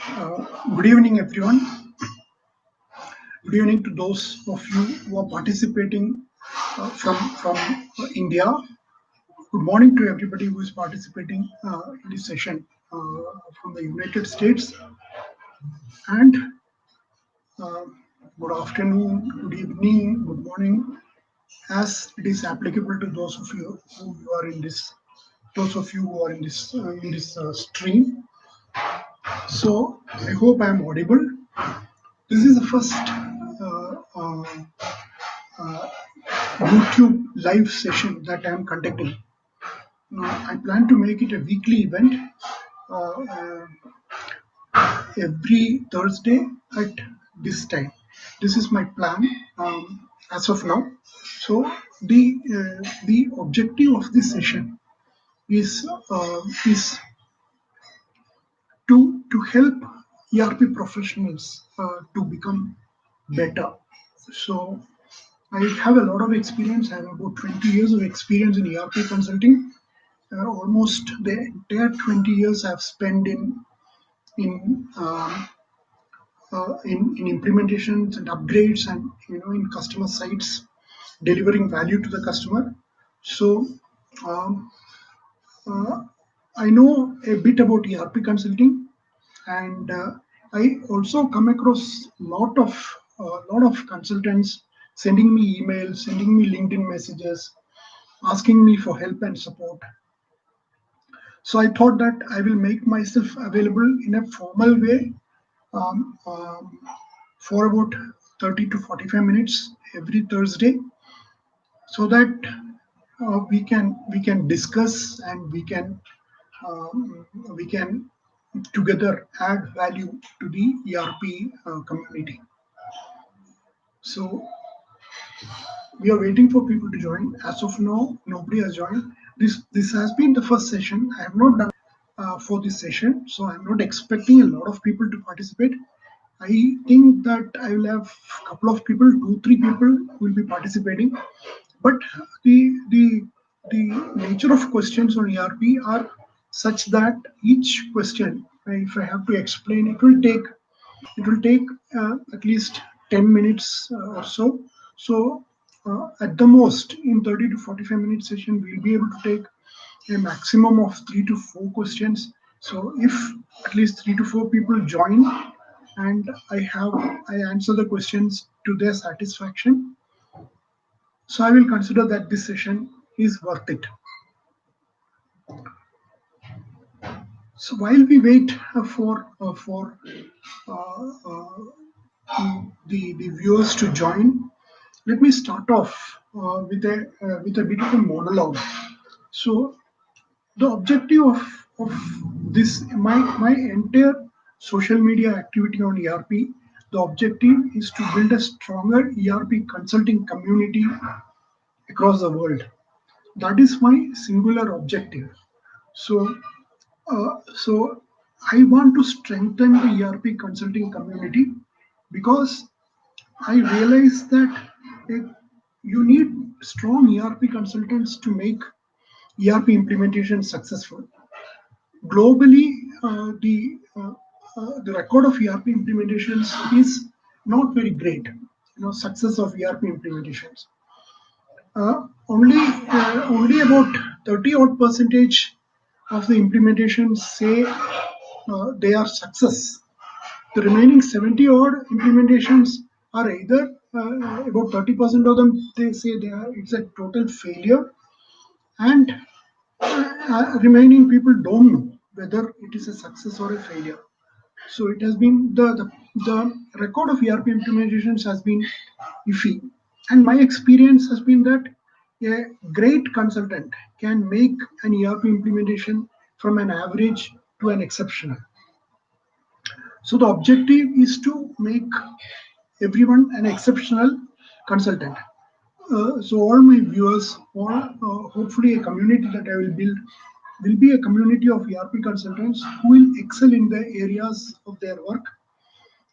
Good evening, everyone. Good evening to those of you who are participating from India. Good morning to everybody who is participating in this session from the United States. And uh, good afternoon, good evening, good morning, as it is applicable to those of you who are in this, those of you who are in this stream. So I hope I am audible. This is the first YouTube live session that I am conducting. Now, I plan to make it a weekly event uh, uh, every Thursday at this time. This is my plan as of now. So the objective of this session is to help ERP professionals to become better. So I have a lot of experience. I have about 20 years of experience in ERP consulting. Almost the entire 20 years I've spent in, um, in implementations and upgrades, and in customer sites, delivering value to the customer. So um, uh, I know a bit about ERP consulting, and I also come across lot of consultants sending me emails, sending me LinkedIn messages, asking me for help and support. So I thought that I will make myself available in a formal way um, um, for about 30 to 45 minutes every Thursday, so that we can discuss, and we can together add value to the ERP community. So we are waiting for people to join. As of now, nobody has joined. This has been the first session. I have not done for this session, so I'm not expecting a lot of people to participate. I think that I will have a couple of people, two, three people who will be participating. But the nature of questions on ERP are such that each question, if I have to explain, it will take at least 10 minutes or so. So at the most, in 30 to 45 minute session, we'll be able to take a maximum of 3 to 4 questions. So if at least 3 to 4 people join, and I answer the questions to their satisfaction, so I will consider that this session is worth it. So while we wait for the viewers to join, let me start off with a bit of a monologue. So the objective of this my entire social media activity on ERP, the objective is to build a stronger ERP consulting community across the world. That is my singular objective. So so I want to strengthen the ERP consulting community, because I realize that you need strong ERP consultants to make ERP implementation successful. Globally, the record of ERP implementations is not very great. Success of ERP implementations. Only about 30 odd percentage of the implementations say they are success. The remaining 70 odd implementations are either about 30% of them, they say it's a total failure, and remaining people don't know whether it is a success or a failure. So it has been the record of ERP implementations has been iffy, and my experience has been that a great consultant can make an ERP implementation from an average to an exceptional. So the objective is to make everyone an exceptional consultant. So all my viewers, or hopefully a community that I will build, will be a community of ERP consultants who will excel in the areas of their work.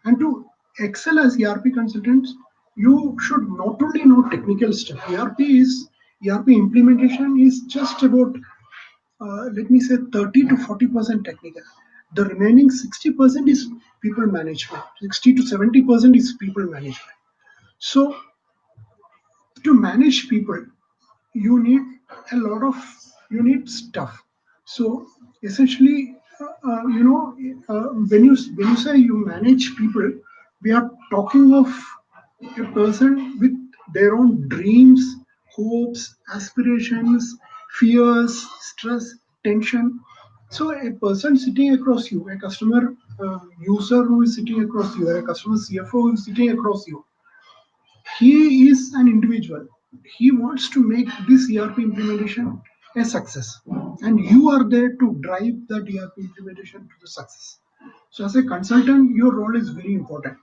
And to excel as ERP consultants, you should not only know technical stuff. ERP implementation is just about let me say 30 to 40% technical. The remaining 60% is people management. 60 to 70% is people management. So to manage people, you need a lot of stuff. So essentially, when you say you manage people, we are talking of a person with their own dreams, hopes, aspirations, fears, stress, tension. So a person sitting across you, a customer user who is sitting across you, a customer CFO who is sitting across you, he is an individual. He wants to make this ERP implementation a success, and you are there to drive that ERP implementation to the success. So, as a consultant, your role is very important.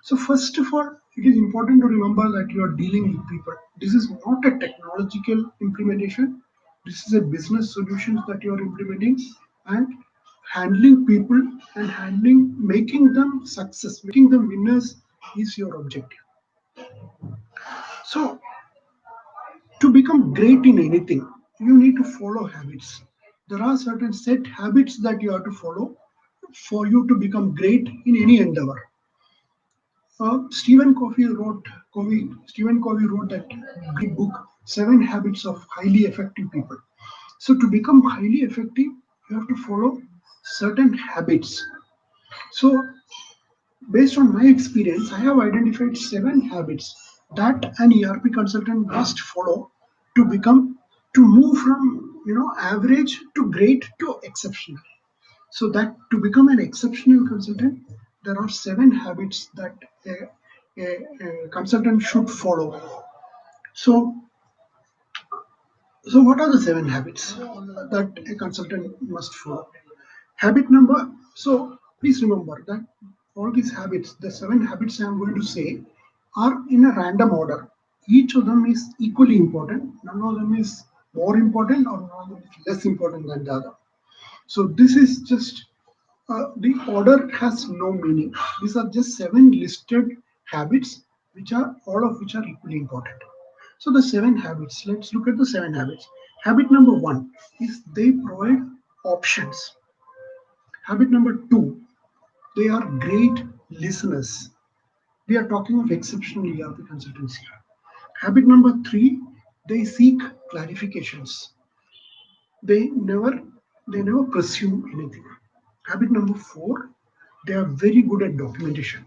So, first of all, it is important to remember that you are dealing with people. This is not a technological implementation. This is a business solutions that you are implementing, and handling people and making them success, making them winners is your objective. So, to become great in anything, you need to follow habits. There are certain set habits that you have to follow for you to become great in any endeavor. Stephen Covey wrote that great book, Seven Habits of Highly Effective People. So to become highly effective, you have to follow certain habits. So based on my experience, I have identified 7 habits that an ERP consultant must follow to become to move from average to great to exceptional. So that to become an exceptional consultant, there are 7 habits that a consultant should follow. So what are the 7 habits that a consultant must follow? Habit number, so please remember that all these habits, the 7 habits I'm going to say, are in a random order. Each of them is equally important. None of them is more important or none of them is less important than the other. So this is just the order has no meaning. These are just 7 listed habits, which are equally important. So the 7 habits. Let's look at the 7 habits. Habit number 1 is they provide options. Habit number 2, they are great listeners. We are talking of exceptional ERP consultants here. Habit number 3, they seek clarifications. They never presume anything. Habit number 4, they are very good at documentation.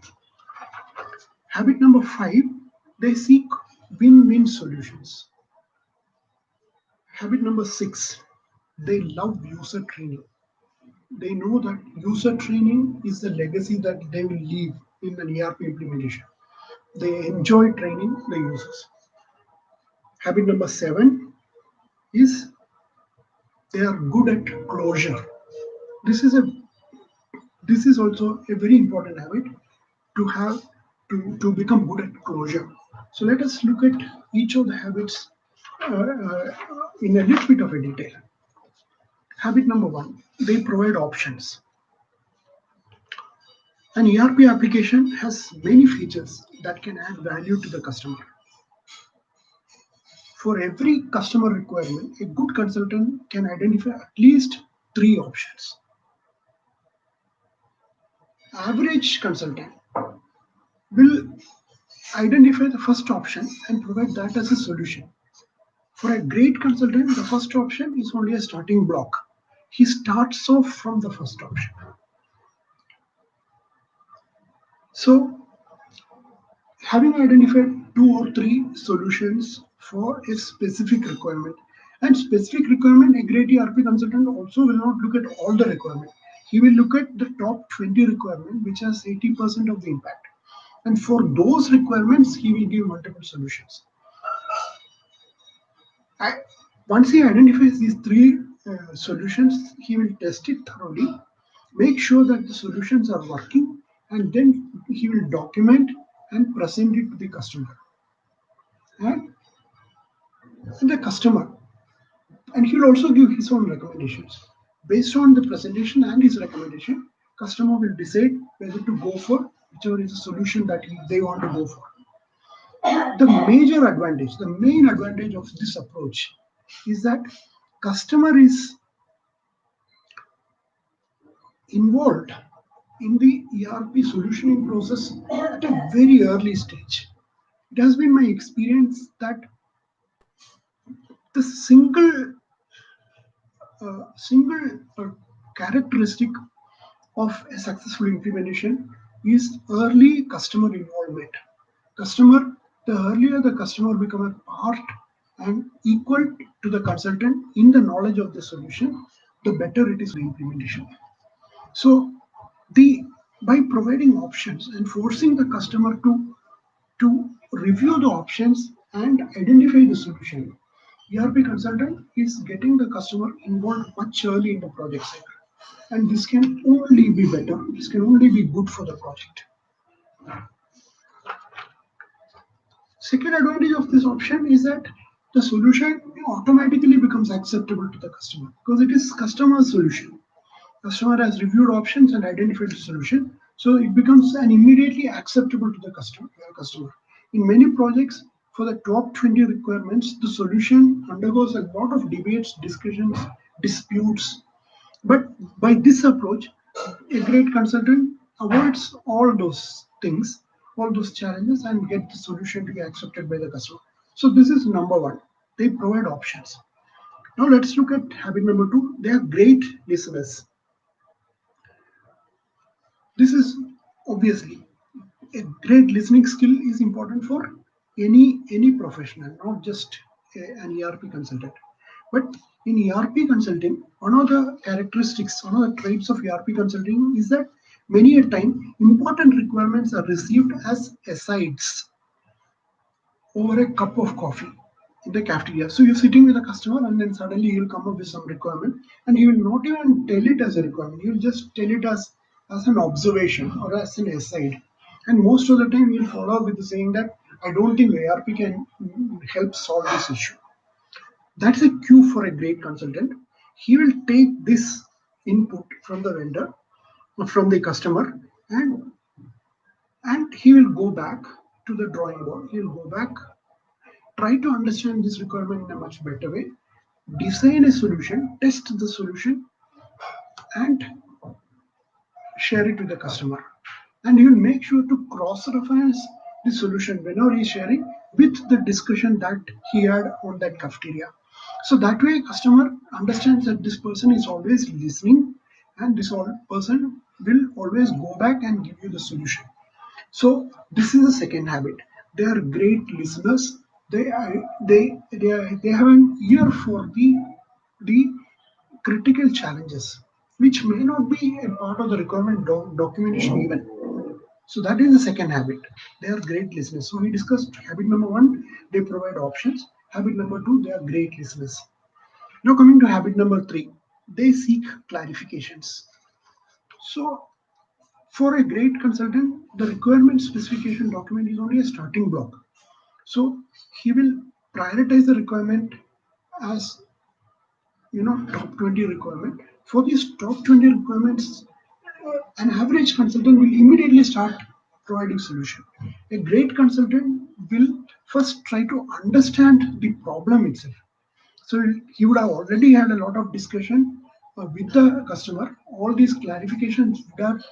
Habit number 5, they seek win-win solutions. Habit number 6, they love user training. They know that user training is the legacy that they will leave in an ERP implementation. They enjoy training the users. Habit number 7 is they are good at closure. This is a this is also a very important habit to have to become good at closure. So let us look at each of the habits in a little bit of a detail. Habit number 1, they provide options. An ERP application has many features that can add value to the customer. For every customer requirement, a good consultant can identify at least 3 options. Average consultant will identify the first option and provide that as a solution. For a great consultant, the first option is only a starting block. He starts off from the first option. So, having identified 2 or 3 solutions for a specific requirement, and specific requirement, a great ERP consultant also will not look at all the requirement. He will look at the top 20 requirement, which has 80% of the impact. And for those requirements, he will give multiple solutions. Once he identifies these 3 solutions, he will test it thoroughly, make sure that the solutions are working, and then he will document and present it to the customer. And the customer, and he will also give his own recommendations. Based on the presentation and his recommendation, customer will decide whether to go for whichever is the solution that they want to go for. The main advantage of this approach is that customer is involved in the ERP solutioning process at a very early stage. It has been my experience that the single characteristic of a successful implementation is early customer involvement. Customer, the earlier the customer become a part and equal to the consultant in the knowledge of the solution, the better it is for implementation. So the by providing options and forcing the customer to review the options and identify the solution, ERP consultant is getting the customer involved much early in the project cycle. And this can only be better, this can only be good for the project. Second advantage of this option is that the solution automatically becomes acceptable to the customer because it is customer's solution. Customer has reviewed options and identified the solution, so it becomes an immediately acceptable to the customer. In many projects, for the top 20 requirements, the solution undergoes a lot of debates, discussions, disputes. But by this approach, a great consultant avoids all those things, all those challenges, and get the solution to be accepted by the customer. So this is number one. They provide options. Now let's look at habit number two. They are great listeners. This is obviously a great listening skill is important for any professional, not just an ERP consultant. But in ERP consulting, one of the characteristics, one of the traits of ERP consulting is that many a time important requirements are received as asides over a cup of coffee in the cafeteria. So you're sitting with a customer and then suddenly he'll come up with some requirement and he will not even tell it as a requirement. He'll just tell it as an observation or as an aside. And most of the time he'll follow up with saying that I don't think ARP can help solve this issue. That's a cue for a great consultant. He will take this input from the vendor, from the customer, and he will go back to the drawing board. He'll go back, try to understand this requirement in a much better way, design a solution, test the solution, and share it with the customer. And he will make sure to cross-reference the solution whenever he's sharing with the discussion that he had on that cafeteria. So that way, customer understands that this person is always listening, and this person will always go back and give you the solution. So this is the second habit. They are great listeners. They have an ear for the critical challenges, which may not be a part of the requirement documentation even. So that is the second habit. They are great listeners. So we discussed habit number one, they provide options. Habit number two, they are great listeners. Now coming to habit number three, they seek clarifications. So for a great consultant, the requirement specification document is only a starting block. So he will prioritize the requirement as top 20 requirement. For these top 20 requirements, an average consultant will immediately start providing solution. A great consultant will first try to understand the problem itself. So he would have already had a lot of discussion with the customer. All these clarifications would have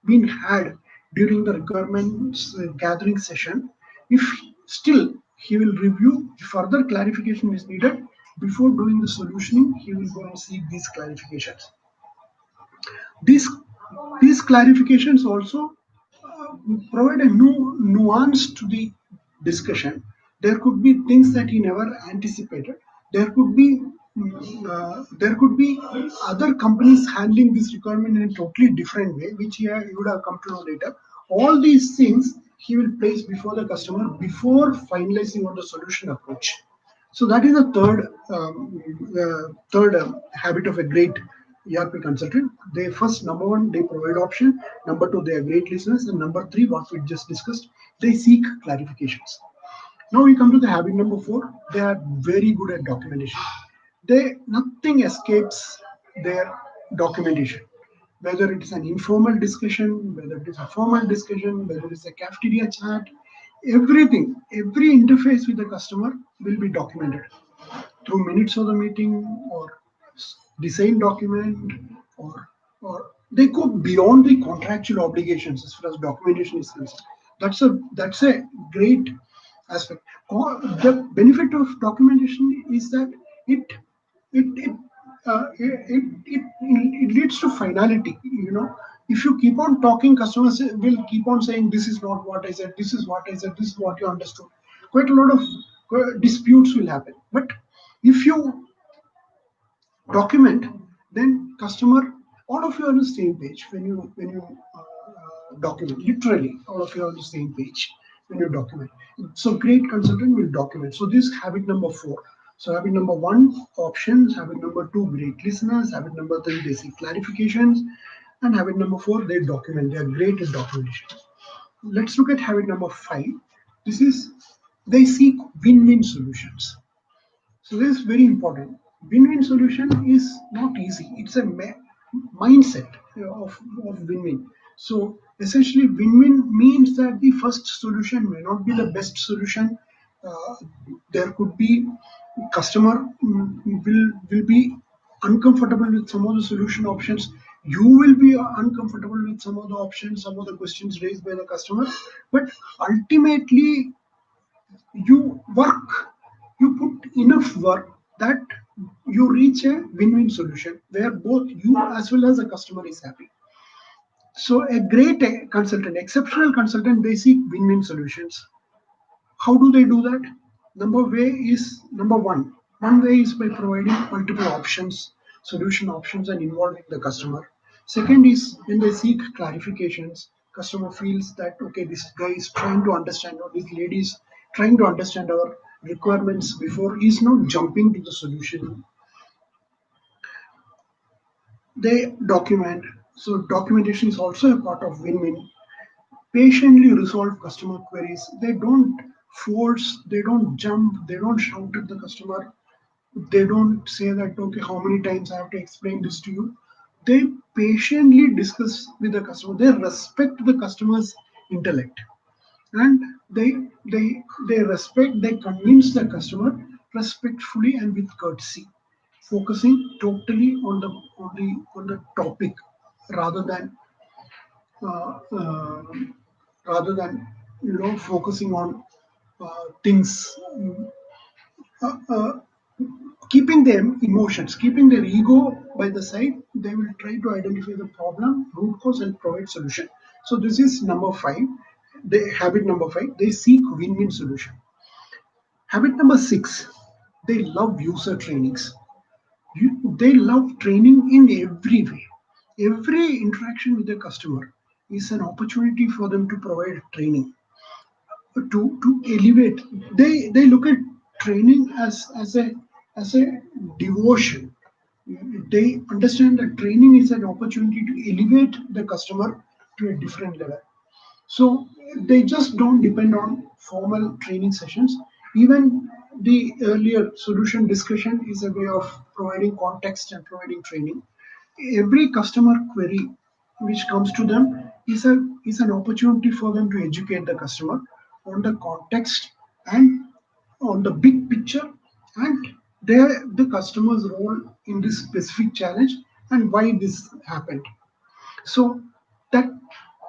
been had during the requirements gathering session. If still he will review if further clarification is needed before doing the solutioning, he will go and seek these clarifications. These these clarifications also provide a new nuance to the discussion. There could be things that he never anticipated. There could be other companies handling this requirement in a totally different way, which he would have come to know later. All these things he will place before the customer before finalizing on the solution approach. So that is the third habit of a great ERP consultant. They first, number one, they provide option. Number two, they are great listeners. And number three, what we just discussed, they seek clarifications. Now we come to the habit number four. They are very good at documentation. Nothing escapes their documentation. Whether it is an informal discussion, whether it is a formal discussion, whether it is a cafeteria chat, everything, every interface with the customer will be documented through minutes of the meeting or design document or they go beyond the contractual obligations as far as documentation is concerned. That's a great aspect. The benefit of documentation is that it it it it leads to finality. If you keep on talking, customers will keep on saying, "This is not what I said. This is what I said. This is what you understood." Quite a lot of disputes will happen. But if you document, then customer, all of you are on the same page when you document. Literally, all of you are on the same page when you document. So great consultant will document. So this is habit number 4. So habit number 1, options. Habit number 2, great listeners. Habit number 3, they seek clarifications. And habit number 4, they document. They are great at documentation. Let's look at habit number 5. This is, they seek win-win solutions. So this is very important. Win-win solution is not easy. It's a mindset of win-win. So essentially, win-win means that the first solution may not be the best solution. Uh, there could be customer will be uncomfortable with some of the solution options. You will be uncomfortable with some of the options, some of the questions raised by the customer. But ultimately, you work, you put enough work that you reach a win-win solution where both you as well as the customer is happy. So a great consultant, exceptional consultant, they seek win-win solutions. How do they do that? Number one way is by providing multiple options, solution options, and involving the customer. Second is when they seek clarifications. Customer feels that, okay, this guy is trying to understand, or this lady is trying to understand our requirements before he's not jumping to the solution. They document. So documentation is also a part of win-win. Patiently resolve customer queries. They don't force, they don't jump, they don't shout at the customer. They don't say that, okay, how many times I have to explain this to you. They patiently discuss with the customer. They respect the customer's intellect, and they respect, they convince the customer respectfully and with courtesy, focusing totally on the topic rather than uh, uh, focusing on things, uh, uh, keeping them emotions, keeping their ego by the side. They will try to identify the problem, root cause, and provide solution. So this is number 5. Habit number 5, they seek win-win solution. Habit number 6, they love user trainings. They love training in every way. Every interaction with the customer is an opportunity for them to provide training, to elevate. They look at training as a devotion. They understand that training is an opportunity to elevate the customer to a different level. So they just don't depend on formal training sessions. Even the earlier solution discussion is a way of providing context and providing training. Every customer query which comes to them is an opportunity for them to educate the customer on the context and on the big picture, and the customer's role in this specific challenge and why this happened. So that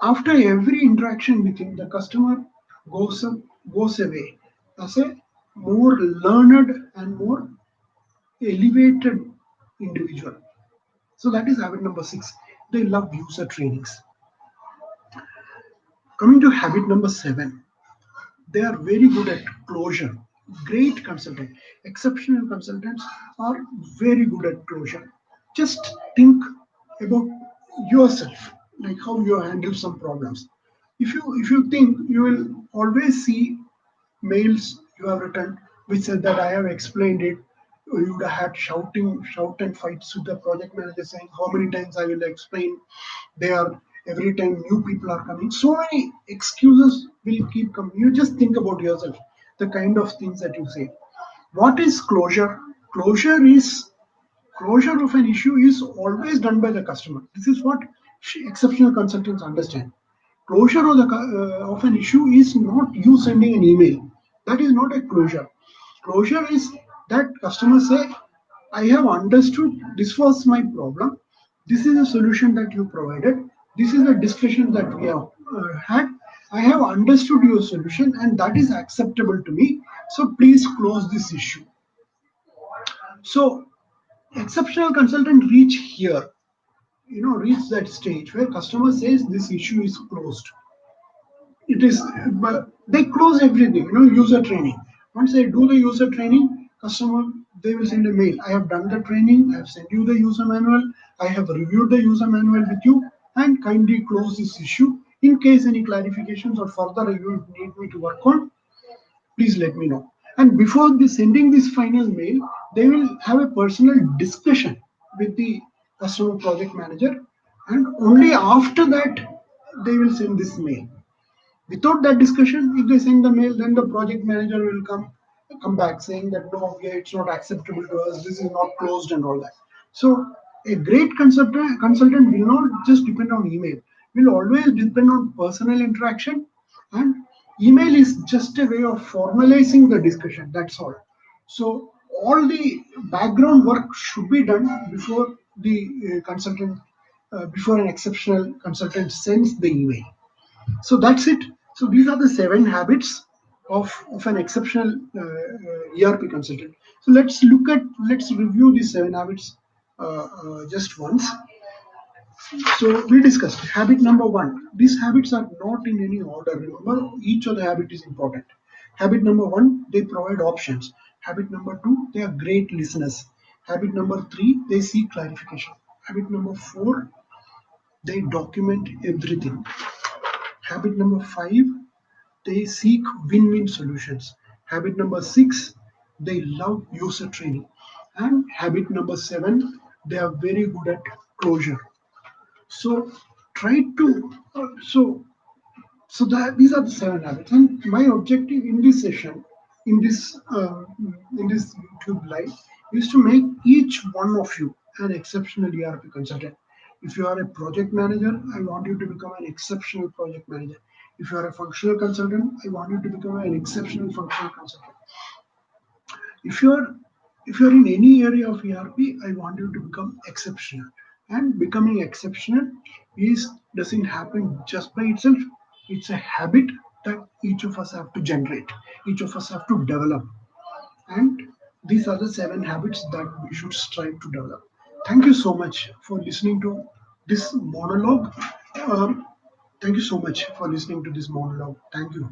after every interaction with him, the customer goes up, goes away as a more learned and more elevated individual. So that is habit number 6. They love user trainings. Coming to habit number 7, they are very good at closure. Great consultant, exceptional consultants are very good at closure. Just think about yourself, like how you handle some problems. If you think, you will always see mails you have written which said that I have explained it. You would have had shout and fights with the project manager saying how many times I will explain. They are every time new people are coming. So many excuses will keep coming. You just think about yourself, the kind of things that you say. What is closure? Closure is closure of an issue is always done by the customer. This is what exceptional consultants understand. Closure of an issue is not you sending an email. That is not a closure. Closure is that customer say, I have understood this was my problem. This is a solution that you provided. This is the discussion that we have had. I have understood your solution and that is acceptable to me. So please close this issue. So exceptional consultant reach here, reach that stage where customer says this issue is closed. It is, but they close everything, user training. Once they do the user training, customer, they will send a mail, I have done the training, I have sent you the user manual, I have reviewed the user manual with you, and kindly close this issue. In case any clarifications or further you need me to work on, please let me know. And before sending this final mail, they will have a personal discussion with the customer project manager, and only after that they will send this mail. Without that discussion, if they send the mail, then the project manager will come back saying that no, yeah, it's not acceptable to us, this is not closed and all that. So a great consultant will not just depend on email, will always depend on personal interaction, and email is just a way of formalizing the discussion. That's all. So all the background work should be done before the consultant, before an exceptional consultant sends the email. So that's it. So these are the 7 habits of an exceptional ERP consultant. So let's review these 7 habits just once. So we discussed habit number 1. These habits are not in any order. Remember, each of the habit is important. Habit number 1, they provide options. Habit number 2, they are great listeners. Habit number 3, they seek clarification. Habit number 4, they document everything. Habit number 5, they seek win-win solutions. Habit number 6, they love user training. And habit number 7, they are very good at closure. So try to so that these are the 7 habits. And my objective in this session, in this YouTube live, is to make each one of you an exceptional ERP consultant. If you are a project manager, I want you to become an exceptional project manager. If you are a functional consultant, I want you to become an exceptional functional consultant. If you're in any area of ERP, I want you to become exceptional. And becoming exceptional is doesn't happen just by itself. It's a habit that each of us have to generate. Each of us have to develop. And these are the 7 habits that we should strive to develop. Thank you so much for listening to this monologue. Thank you so much for listening to this monologue. Thank you.